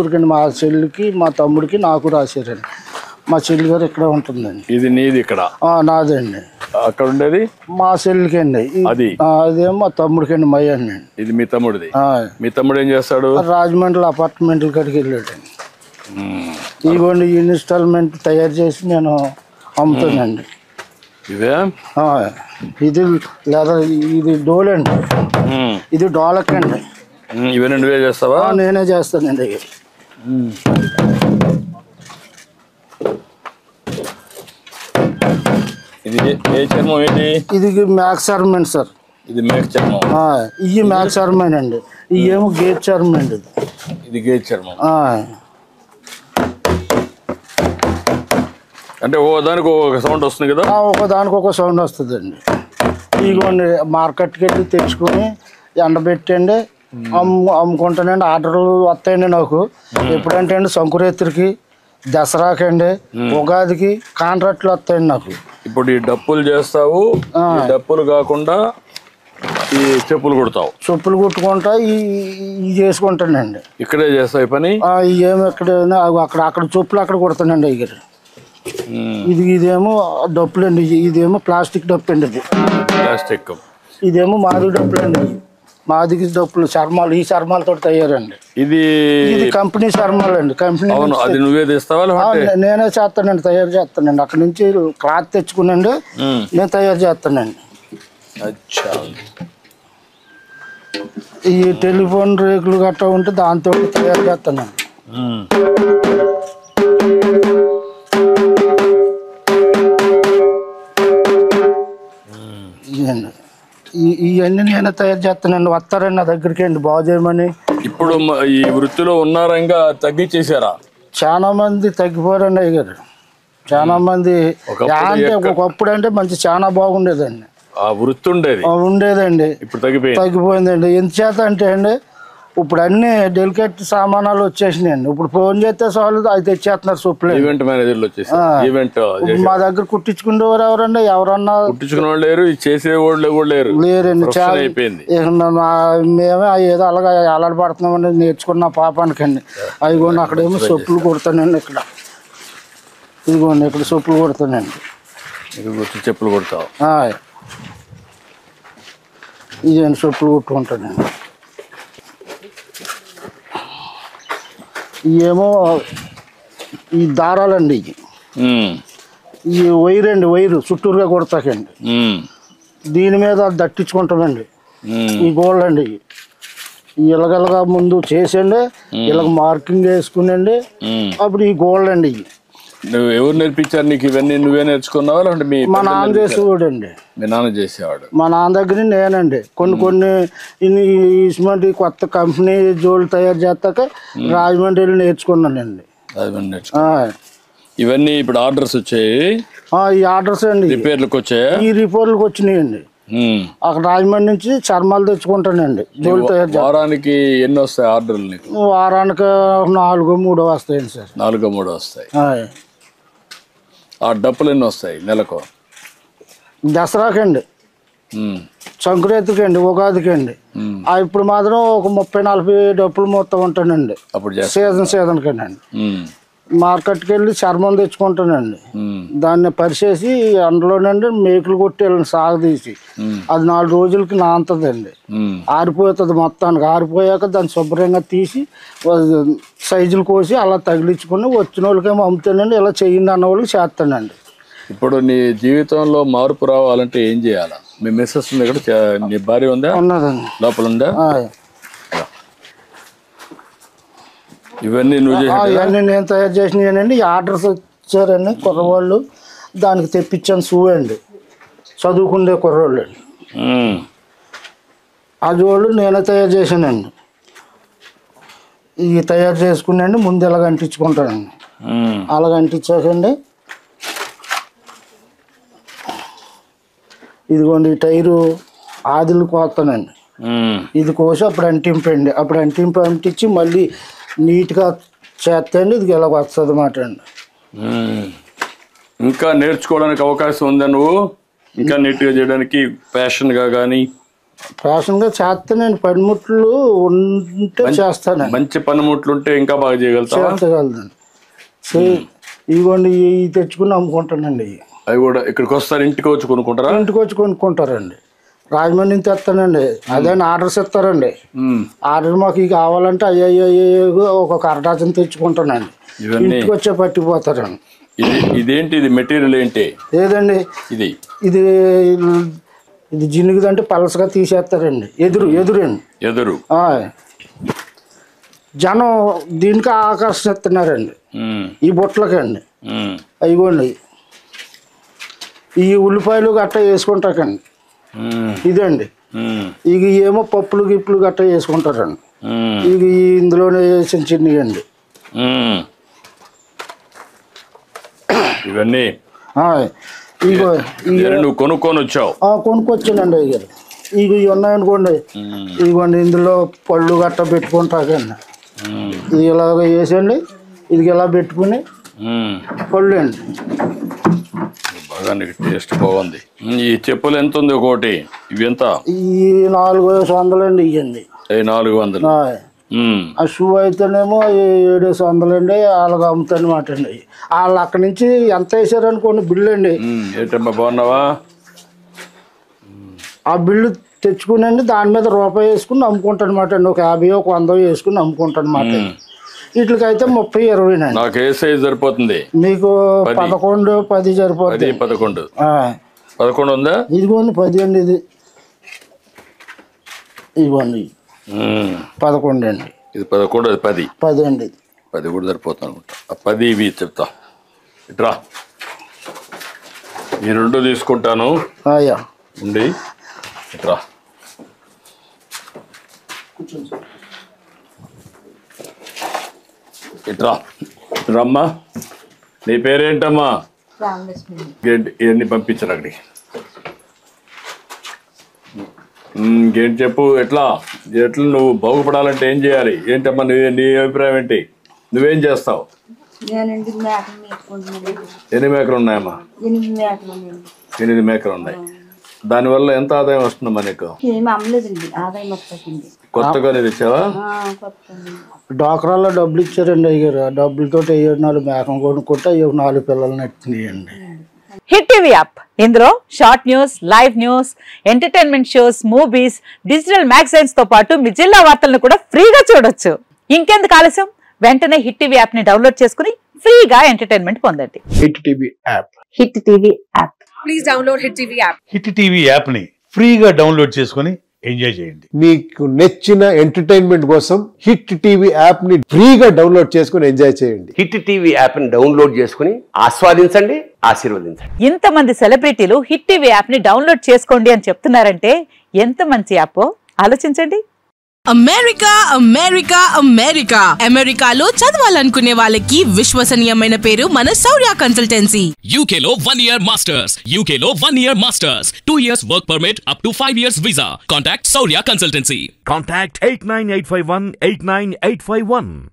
ఊరికండి మా చెల్లికి మా తమ్ముడికి నాకు రాశారండి. మా చెల్లి గారు ఇక్కడ ఉంటుందండి. ఇది నీది ఇక్కడ? నాదండి. అక్కడ ఉండేది మా చెల్లికి అండి. అదేమో మా తమ్ముడికి అండి. మయ్యండి. ఇది మీ తమ్ముడిది. మీ తమ్ముడు ఏం చేస్తాడు? రాజమండ్రి అపార్ట్మెంట్ల కాడికి వెళ్ళాడండి. ఇదిగోండి ఇన్స్టాల్మెంట్ తయారు చేసి నేను అమ్ముతానండి. ఇదే ఇది లేదా ఇది డోలండి. ఇది డోలకండి. ఇవన్నీ నువ్వే చేస్తావా? నేనే చేస్తానండి. ఇది ఏ చర్మం? ఏంటి ఇది? మ్యాక్స్ చర్మం సార్. ఇది మేక చర్మం. ఇవి మ్యాక్స్ చర్మం అండి. ఇవి ఏమో గేట్ చర్మం అండి. ఇది గేట్ చర్మం. అంటే ఓ దానికి ఒక సౌండ్ వస్తుంది కదా? ఒకదానికి ఒక సౌండ్ వస్తుందండి. ఇదిగోండి మార్కెట్కి వెళ్ళి తెచ్చుకొని ఎండబెట్టండి అమ్ముకుంటానండి. ఆర్డర్లు వస్తాయండి నాకు. ఎప్పుడంటే అండి సంకురాత్రికి, దసరాకండి, ఉగాదికి కాంట్రాక్ట్లు వస్తాయండి నాకు. ఇప్పుడు ఈ డప్పులు చేస్తావు, డప్పులు కాకుండా ఈ చెప్పులు కుడతావు? చెప్పులు కుట్టుకుంటా ఇవి చేసుకుంటానండి. ఇక్కడే చేస్తావు పని? ఏమి ఇక్కడ అక్కడ చెప్పులు అక్కడ కుడతానండి. ఇక్కడ ఇదేమో డప్పులు అండి. ఇదేమో ప్లాస్టిక్ డప్పు అండి. ఇది ప్లాస్టిక్. ఇదేమో మాది డప్పులు అండి. మాదికి డప్పులు చర్మాలు. ఈ చర్మాలతో తయారండి. ఇది కంపెనీ చర్మాలు అండి. కంపెనీ. అది నువ్వే తెస్తావా? నేనే చేస్తానండి. తయారు చేస్తానండి. అక్కడ నుంచి క్లాత్ తెచ్చుకునండి నేను తయారు చేస్తానండి. ఈ టెలిఫోన్ రేకులు గట్రా ఉంటే దాంతో తయారు చేస్తానండి. ఇవన్నీ నేనే తయారు చేస్తానండి. వస్తారండి నా దగ్గరికి అండి బాగు చేయమని. ఇప్పుడు ఈ వృత్తిలో ఉన్నారా? ఇంకా తగ్గించేసారా? చాలా మంది తగ్గిపోయారండి అయ్యారు. చాలా మంది. ఒకప్పుడు అంటే మంచి చాలా బాగుండేదండి. ఆ వృత్తి ఉండేదండి. ఇప్పుడు తగ్గిపోయిందండి. ఎందుచేత అంటే అండి ఇప్పుడు అన్ని డెలికేట్ సామానాలు వచ్చేసినాయండి. ఇప్పుడు ఫోన్ చేస్తే చాలు అది తెచ్చేస్తున్నారు. సూప్లే ఈవెంట్ మేనేజర్లు వచ్చేసి మా దగ్గర కుట్టించుకునేవారు ఎవరండి? ఎవరన్నా కుట్టించుకునే వాళ్ళు లేరు, చేసేవాళ్ళు లేరండి. చాలా మేమే ఏదో అలాగా అలవాటుపడుతున్నామండి. నేర్చుకున్న పాపానికండి. అదిగోండి అక్కడేమో చెప్పులు కుడతానండి. ఇక్కడ ఇదిగోండి ఇక్కడ చెప్పులు కుడతానండి. చెప్పులు కుడతావు? ఇదేంటి చెప్పులు కుట్టుకుంటానండి. ఇవేమో ఈ దారాలండి. ఈ వైర్ అండి. వైరు చుట్టూరుగా కొడతాకండి. దీని మీద దట్టించుకుంటామండి. ఈ గోల్డ్ అండి. ఇలాగలగా ముందు చేసండి. ఇలాగ మార్కింగ్ వేసుకునండి. అప్పుడు ఈ గోల్డ్ అండి. నువ్వు ఎవరు నేర్పించారు నీకు ఇవన్నీ? నువ్వే నేర్చుకున్నావా? అంటే మా నాన్న చేసేవాడు అండి. మీ నాన్న చేసేవాడు? మా నాన్న దగ్గర నేనండి. కొన్ని ఇటువంటి కొత్త కంపెనీ జోళ్ళు తయారు చేస్తాక రాజమండ్రి నేర్చుకున్నానండి. ఇవన్నీ ఇప్పుడు ఆర్డర్స్ వచ్చాయి? ఈ ఆర్డర్స్ అండి. రిపేర్లకు వచ్చాయా? ఈ రిపేర్లకు వచ్చినాయండి. అక్కడ రాజమండ్రి నుంచి చర్మాలు తెచ్చుకుంటానండి. జోళ్ళు తయారు. వారానికి ఎన్ని వస్తాయి ఆర్డర్లు నీకు? వారానికి 4-3 వస్తాయండి సార్. 4-3 వస్తాయి. ఆ డప్పులు ఎన్ని వస్తాయి నెలకు? దసరాకండి, సంక్రాంతికి అండి, ఉగాదికి అండి. ఇప్పుడు మాత్రం ఒక 30-40 డప్పులు మొత్తం ఉంటానండి. అప్పుడు సీజన్ కండి. మార్కెట్కి వెళ్ళి చర్మం తెచ్చుకుంటానండి. దాన్ని పరిచేసి అందులోనండి మేకులు కొట్టి సాగదీసి అది 4 రోజులకి నాంతదండి. ఆరిపోతుంది మొత్తానికి. ఆరిపోయాక దాన్ని శుభ్రంగా తీసి సైజులు కోసి అలా తగిలించుకుని వచ్చిన వాళ్ళకేమో అమ్ముతానండి. ఇలా చెయ్యండి అన్న వాళ్ళకి చేస్తానండి. ఇప్పుడు నీ జీవితంలో మార్పు రావాలంటే ఏం చేయాలా? మీ మిస్సెస్ ఉంది ఇక్కడ, నీ భార్య ఉందా? ఉన్నదండి. లోపల ఉందా? ఇవన్నీ నువ్వు ఇవన్నీ నేను తయారు చేసినవి. ఆర్డర్స్ వచ్చారండి కుర్రవాళ్ళు. దానికి తెప్పించాను షూ అండి. చదువుకునే కుర్రవాళ్ళు అండి. అది వాళ్ళు నేనే తయారు చేశానండి. ఇవి తయారు చేసుకున్నాండి. ముందు ఇలాగ అంటించుకుంటానండి. అలాగ అంటించాకండి. ఇదిగోండి ఈ టైరు ఆదిలు కోస్తానండి. ఇది కోసి అప్పుడు అంటింపండి. అప్పుడు అంటించి మళ్ళీ నీట్గా చేస్తండి. ఇది ఇలా వస్తుంది అన్నమాట అండి. ఇంకా నేర్చుకోవడానికి అవకాశం ఉందా? నువ్వు ఇంకా నీట్గా చేయడానికి ప్యాషన్గా కానీ ఫ్యాషన్ గా చేస్తానండి. పనిముట్లు ఉంటే చేస్తానండి. మంచి పనిముట్లు ఉంటే ఇంకా బాగా చేయగలదండి. ఇదిగోండి ఇవి తెచ్చుకుని అమ్ముకుంటానండి. అవి కూడా ఇక్కడికి వస్తారు, ఇంటికి వచ్చి కొనుక్కుంటారా? ఇంటికి వచ్చి కొనుక్కుంటారండి. రాజమండ్రి నుంచి తెస్తానండి. అదే ఆర్డర్స్ ఇస్తారండి. ఆర్డర్ మాకు ఇవి కావాలంటే అయ్యో ఒక అరడాచన తెచ్చుకుంటానండి. ఇంటికి వచ్చే పట్టిపోతారండి. ఇదేంటి, ఇది మెటీరియల్ ఏంటి? ఏదండి ఇది ఇది ఇది జినుగుదంటే పలసగా తీసేస్తారండి. ఎదురు జనం దీనికి ఆకర్షిస్తున్నారండి. ఈ బుట్టలకండి అయిగోండి ఈ ఉల్లిపాయలు గట్ట వేసుకుంటాకండి. ఇదండి ఇక ఏమో పప్పులు గిప్పులు గట్ట వేసుకుంటారండి. ఇక ఇందులోనే చిన్న చిన్నవి అండి ఇవన్నీ. ఇగో నువ్వు కొనుక్కొని వచ్చావు? కొనుక్కొచ్చానండి. అయ్యారు ఇవి ఉన్నాయనుకోండి, ఇదిగోండి ఇందులో పళ్ళు గట్ట పెట్టుకుంటాకండి. ఇది ఇలాగ వేసండి, ఇది ఇలా పెట్టుకుని పళ్ళు అండి. బాగా టేస్ట్ బాగుంది. ఈ చెప్పులు ఎంత ఉంది ఒకటి? ఇవి ఎంత? ఈ 400 అండి. ఇవ్వండి 400. ఆ షూ అయితేనేమో 700 అండి. వాళ్ళకి అమ్ముతానమాట అండి. వాళ్ళు అక్కడి నుంచి ఎంత వేసారు అనుకోండి బిల్లు అండి. ఏంటమ్మా బాగున్నావా? ఆ బిల్లు తెచ్చుకునండి దాని మీద రూపాయి వేసుకుని అమ్ముకుంటానమాట అండి. ఒక 50 ఒక 100 వేసుకుని అమ్ముకుంటానమాట. వీటికైతే 30 20 అండి. నాకు ఏ సైజ్ సరిపోతుంది? మీకు 11 10 సరిపోతుంది. 11 ఉందా? ఇదిగోండి 10 అండి. ఇదిగోండి 11 అండి. ఇది 11, అది 10 అండి. 10 కూడా సరిపోతుంది అనుకుంటా. 10 ఇవి చెప్తా. ఇట్రా, ఈ 2 తీసుకుంటాను. అయ్యా ఉండి ఇట్రా. ఇట్రా రమ్మా. నీ పేరేంటమ్మా? ఇవన్నీ పంపించరు అక్కడికి. ఇంకేంటి చెప్పు, ఎట్లా నువ్వు బాగుపడాలంటే ఏం చేయాలి? ఏంటమ్మా నీ అభిప్రాయం ఏంటి? నువ్వేం చేస్తావు? ఎన్ని మేకలు ఉన్నాయమ్మా? 8 మేకలు ఉన్నాయి. దానివల్ల ఎంత ఆదాయం వస్తుందమ్మా నీకు? కొత్తగా తెచ్చావా? డాక్రాల్లో డబ్బులు ఇచ్చారండి అయ్యారు. ఆ డబ్బులతో 4 మేకలు కొనుక్కుంటే 4 పిల్లలు నెట్టినాయండి. హిట్ టీవీ యాప్, ఇందులో short news, live news, entertainment shows, movies, digital magazines తో పాటు మీ జిల్లా వార్తలను కూడా ఫ్రీగా చూడొచ్చు. ఇంకెందుకు ఆలస్యం, వెంటనే హిట్ టీవీ యాప్ ని డౌన్లోడ్ చేసుకుని ఫ్రీగా ఎంటర్టైన్మెంట్ పొందండి. Hit TV app. Hit TV app, please download hit TV app. Hit TV app ని ఫ్రీగా డౌన్లోడ్ చేసుకుని ఎంజాయ్ చేయండి. మీకు నచ్చిన ఎంటర్టైన్మెంట్ కోసం హిట్ టీవీ యాప్ ని ఫ్రీగా డౌన్లోడ్ చేసుకుని ఎంజాయ్ చేయండి. హిట్ టీవీ యాప్ ని డౌన్లోడ్ చేసుకుని ఆస్వాదించండి, ఆశీర్వదించండి. ఇంతమంది సెలబ్రిటీలు హిట్ టీవీ యాప్ ని డౌన్లోడ్ చేసుకోండి అని చెప్తున్నారంటే ఎంత మంచి యాప్ ఆలోచించండి. అమెరికా అమెరికా అమెరికా అమెరికాలో చదవాలనుకునే వాళ్ళకి విశ్వసనీయమైన పేరు మన శౌర్య కన్సల్టెన్సీ. UK లో 1 year masters, UK లో 1 year masters, 2 years work permit up to 5 years visa. Contact Shaurya Consultancy. Contact 89851 89851.